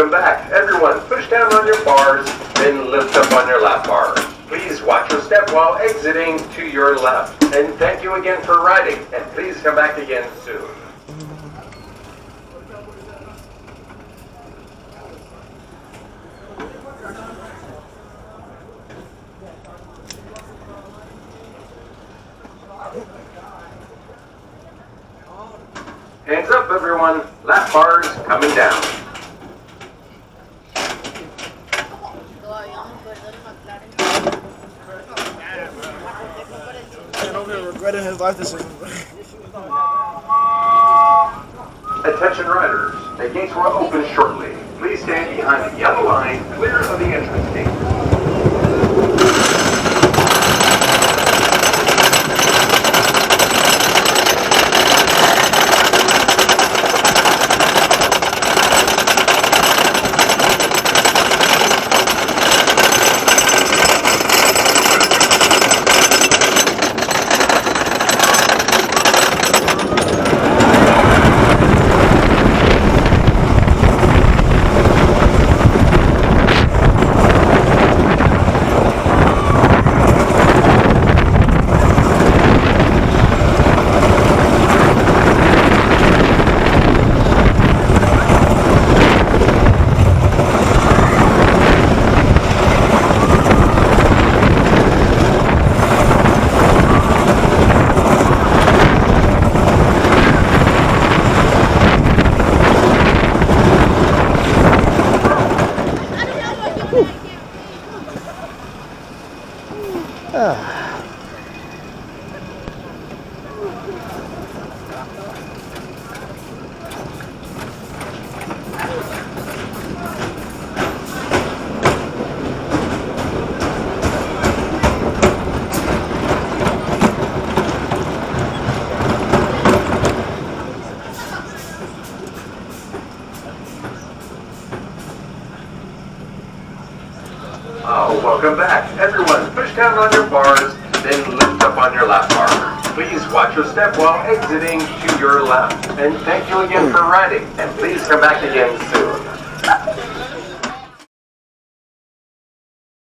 welcome back. Everyone, push down on your bars, then lift up on your lap bar. Please watch your step while exiting to your left. And thank you again for riding, and please come back again soon. Hands up, everyone. Lap bars coming down. And over here regretting his life decision. Attention riders, the gates will open shortly. Please stand behind the yellow line, clear of the entrance gate. Welcome back. Everyone, push down on your bars, then lift up on your lap bar. Please watch your step while exiting to your left. And thank you again for riding, and please come back again soon.